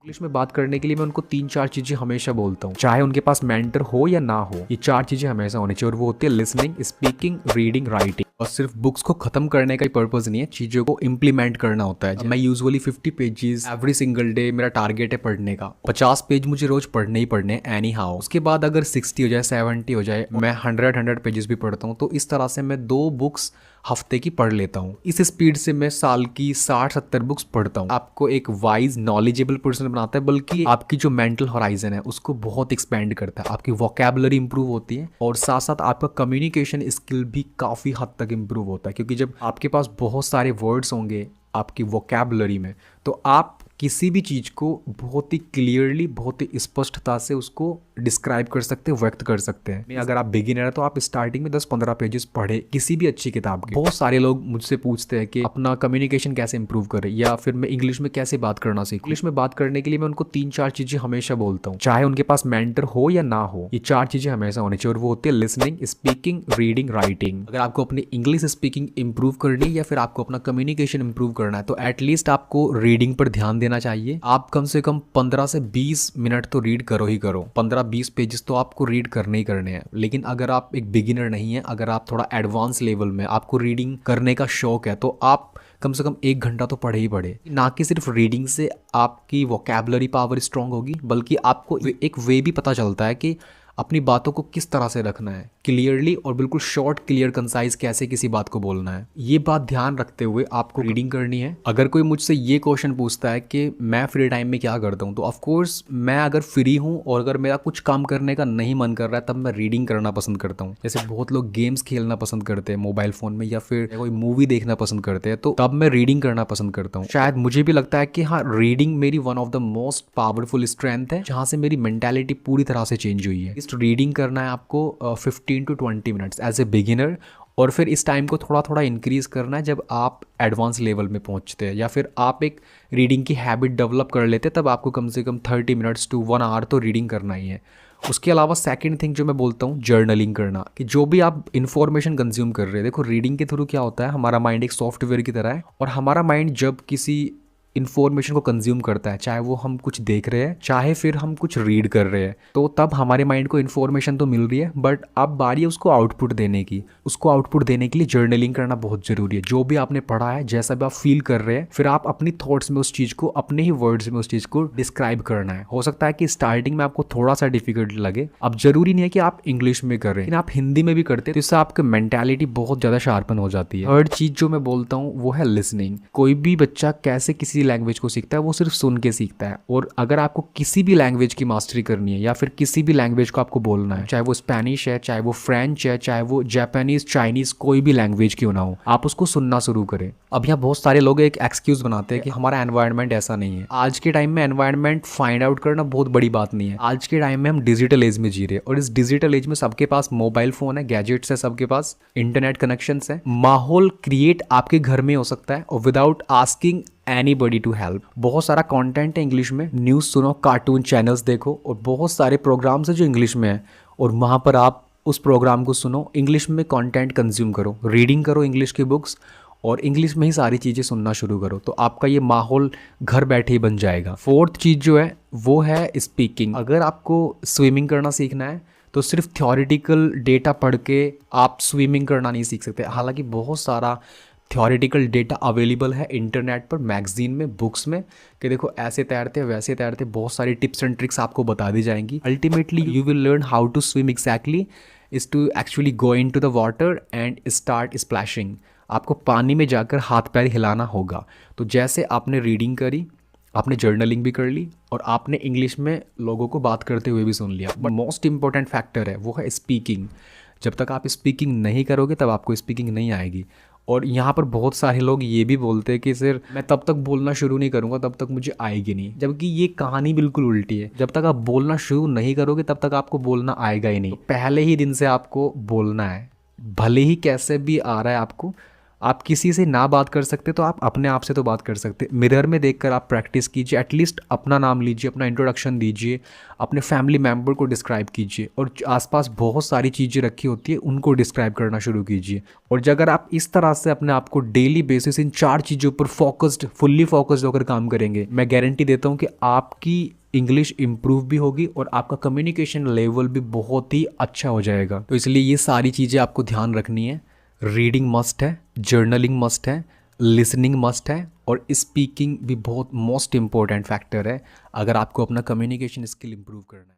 English में बात करने के लिए मैं उनको 3-4 चीजें हमेशा बोलता हूँ, चाहे उनके पास मेंटर हो या ना हो। ये 4 चीजें हमेशा होनी चाहिए और वो होती है लिसनिंग, स्पीकिंग, रीडिंग, राइटिंग। और सिर्फ बुक्स को खत्म करने का ही पर्पज नहीं है, चीजों को इम्प्लीमेंट करना होता है। मैं usually 50 pages every single day मेरा टारगेट है पढ़ने का। 50 पेज मुझे रोज पढ़ने ही पढ़ने एनी हाउ। उसके बाद अगर 60 हो जाए, 70 हो जाए, मैं 100 पेजेस भी पढ़ता हूँ। तो इस तरह से मैं 2 बुक्स हफ्ते की पढ़ लेता हूँ। इस स्पीड से मैं साल की 60-70 बुक्स पढ़ता हूँ। आपको एक वाइज नॉलेजेबल पर्सन बनाता है, बल्कि आपकी जो मेंटल होराइजन है उसको बहुत एक्सपेंड करता है। आपकी वोकैबुलरी इंप्रूव होती है और साथ साथ आपका कम्युनिकेशन स्किल भी काफ़ी हद तक इंप्रूव होता है, क्योंकि जब आपके पास बहुत सारे वर्ड्स होंगे आपकी वोकैबुलरी में, तो आप किसी भी चीज़ को बहुत ही क्लियरली, बहुत ही स्पष्टता से उसको डिस्क्राइब कर सकते हैं, व्यक्त कर सकते हैं। अगर आप बिगिनर है तो आप स्टार्टिंग में 10-15 पेजेस पढ़े किसी भी अच्छी किताब के। बहुत सारे लोग मुझसे पूछते हैं कि अपना कम्युनिकेशन कैसे इंप्रूव करें, या फिर मैं इंग्लिश में कैसे बात करना सीखूं। इंग्लिश में बात करने के लिए मैं उनको 3-4 चीजें हमेशा बोलता हूँ, चाहे उनके पास मेंटर हो या ना हो। ये 4 चीजें हमेशा होनी चाहिए और वो होती है लिसनिंग, स्पीकिंग, रीडिंग, राइटिंग। अगर आपको अपनी इंग्लिश स्पीकिंग इंप्रूव करनी है या फिर आपको अपना कम्युनिकेशन इंप्रूव करना है, तो एटलीस्ट आपको रीडिंग पर ध्यान देना चाहिए। आप कम से कम 15 से 20 मिनट तो रीड करो ही करो। 15-20 पेजेस तो आपको रीड करने ही करने हैं। लेकिन अगर आप एक बिगिनर नहीं है, अगर आप थोड़ा एडवांस लेवल में आपको रीडिंग करने का शौक है, तो आप कम से कम 1 घंटा तो पढ़े ही पढ़े। ना कि सिर्फ रीडिंग से आपकी वोकैबुलरी पावर स्ट्रांग होगी, बल्कि आपको एक वे भी पता चलता है कि अपनी बातों को किस तरह से रखना है, क्लियरली और बिल्कुल शॉर्ट, क्लियर, कंसाइज कैसे किसी बात को बोलना है। ये बात ध्यान रखते हुए आपको रीडिंग करनी है। अगर कोई मुझसे ये क्वेश्चन पूछता है कि मैं फ्री टाइम में क्या करता हूँ, तो ऑफ कोर्स मैं अगर फ्री हूँ और अगर मेरा कुछ काम करने का नहीं मन कर रहा है, तब मैं रीडिंग करना पसंद करता हूँ। जैसे बहुत लोग गेम्स खेलना पसंद करते हैं मोबाइल फोन में, या फिर कोई मूवी देखना पसंद करते हैं, तो तब मैं रीडिंग करना पसंद करता हूँ। शायद मुझे भी लगता है कि हाँ, रीडिंग मेरी one of the most powerful strength है, जहाँ से मेरी मेंटालिटी पूरी तरह से चेंज हुई है। इस रीडिंग करना है आपको 15 to 20 minutes as a beginner, और फिर इस टाइम को थोड़ा थोड़ा इंक्रीज करना है जब आप एडवांस लेवल में पहुंचते हैं, या फिर आप एक रीडिंग की हैबिट डेवलप कर लेते हैं, तब आपको कम से कम 30 मिनट्स टू 1 आवर तो रीडिंग करना ही है। उसके अलावा सेकंड थिंग जो मैं बोलता हूँ, जर्नलिंग करना। कि जो भी आप इन्फॉर्मेशन कंज्यूम कर रहे हैं, देखो रीडिंग के थ्रू क्या होता है, हमारा माइंड एक सॉफ्टवेयर की तरह है, और हमारा माइंड जब किसी इन्फॉर्मेशन को कंज्यूम करता है, चाहे वो हम कुछ देख रहे हैं, चाहे फिर हम कुछ रीड कर रहे हैं, तो तब हमारे माइंड को इन्फॉर्मेशन तो मिल रही है, बट अब बारी है उसको आउटपुट देने की। उसको आउटपुट देने के लिए जर्नलिंग करना बहुत जरूरी है। जो भी आपने पढ़ा है, जैसा भी आप फील कर रहे हैं, फिर आप अपनी थॉट्स में उस चीज को, अपने ही वर्ड्स में उस चीज को डिस्क्राइब करना है। हो सकता है कि स्टार्टिंग में आपको थोड़ा सा डिफिकल्ट लगे। अब जरूरी नहीं है कि आप इंग्लिश में करें, लेकिन आप हिंदी में भी करते हैं, तो इससे आपकी मेंटालिटी बहुत ज्यादा शार्पन हो जाती है। थर्ड चीज जो मैं बोलता हूँ वो है लिसनिंग। कोई भी बच्चा कैसे किसी लैंग्वेज को सीखता है, वो सिर्फ सुन के सीखता है। और अगर आपको किसी भी लैंग्वेज की मास्टरी करनी है, या फिर किसी भी लैंग्वेज को आपको बोलना है, चाहे वो स्पेनिश है, चाहे वो फ्रेंच है, चाहे वो जापानीज, चाइनीज, कोई भी लैंग्वेज क्यों ना हो, आप उसको सुनना शुरू करें। अब यहाँ बहुत सारे लोग एक एक्सक्यूज बनाते हैं कि हमारा एनवायरनमेंट ऐसा नहीं है। आज के टाइम में एनवायरनमेंट फाइंड आउट करना बहुत बड़ी बात नहीं है। आज के टाइम में हम डिजिटल एज में जी रहे हैं, और इस डिजिटल एज में सबके पास मोबाइल फोन है, गैजेट्स है, सबके पास इंटरनेट कनेक्शंस है। माहौल क्रिएट आपके घर में हो सकता है, और without asking anybody to help. बहुत सारा कंटेंट है इंग्लिश में, न्यूज़ सुनो, कार्टून चैनल्स देखो, और बहुत सारे प्रोग्राम्स है जो इंग्लिश में है, और वहाँ पर आप उस प्रोग्राम को सुनो, इंग्लिश में कंटेंट कंज्यूम करो, रीडिंग करो इंग्लिश की बुक्स, और इंग्लिश में ही सारी चीज़ें सुनना शुरू करो। तो आपका ये माहौल घर बैठे ही बन जाएगा। फोर्थ चीज़ जो है वो है स्पीकिंग। अगर आपको स्विमिंग करना सीखना है, तो सिर्फ थ्योरेटिकल डेटा पढ़ के आप स्विमिंग करना नहीं सीख सकते। हालांकि बहुत सारा थ्योरेटिकल डेटा अवेलेबल है इंटरनेट पर, मैगजीन में, बुक्स में, कि देखो ऐसे तैरते वैसे तैरते, बहुत सारी टिप्स एंड ट्रिक्स आपको बता दी जाएंगी। Ultimately you will learn how to swim exactly is to actually go into the water and start splashing. आपको पानी में जाकर हाथ पैर हिलाना होगा। तो जैसे आपने रीडिंग करी, आपने जर्नलिंग भी कर ली, और आपने इंग्लिश में लोगों को बात करते हुए भी सुन लिया, बट मोस्ट इंपॉर्टेंट फैक्टर है वो है स्पीकिंग। जब तक आप स्पीकिंग नहीं करोगे, तब आपको स्पीकिंग नहीं आएगी। और यहाँ पर बहुत सारे लोग ये भी बोलते हैं कि सर मैं तब तक बोलना शुरू नहीं करूँगा तब तक मुझे आएगी नहीं, जबकि ये कहानी बिल्कुल उल्टी है। जब तक आप बोलना शुरू नहीं करोगे, तब तक आपको बोलना आएगा ही नहीं। तो पहले ही दिन से आपको बोलना है, भले ही कैसे भी आ रहा है आपको, आप किसी से ना बात कर सकते तो आप अपने आप से तो बात कर सकते। मिरर में देखकर आप प्रैक्टिस कीजिए, एटलीस्ट अपना नाम लीजिए, अपना इंट्रोडक्शन दीजिए, अपने फैमिली मेम्बर को डिस्क्राइब कीजिए, और आसपास बहुत सारी चीज़ें रखी होती है उनको डिस्क्राइब करना शुरू कीजिए। और जब अगर आप इस तरह से अपने आप को डेली बेसिस इन 4 चीज़ों पर फुल्ली फोकस्ड होकर काम करेंगे, मैं गारंटी देता हूँ कि आपकी इंग्लिश इम्प्रूव भी होगी और आपका कम्युनिकेशन लेवल भी बहुत ही अच्छा हो जाएगा। तो इसलिए ये सारी चीज़ें आपको ध्यान रखनी है। रीडिंग मस्ट है, जर्नलिंग मस्ट है, लिसनिंग मस्ट है, और स्पीकिंग भी बहुत मोस्ट इंपॉर्टेंट फैक्टर है अगर आपको अपना कम्युनिकेशन स्किल इंप्रूव करना है।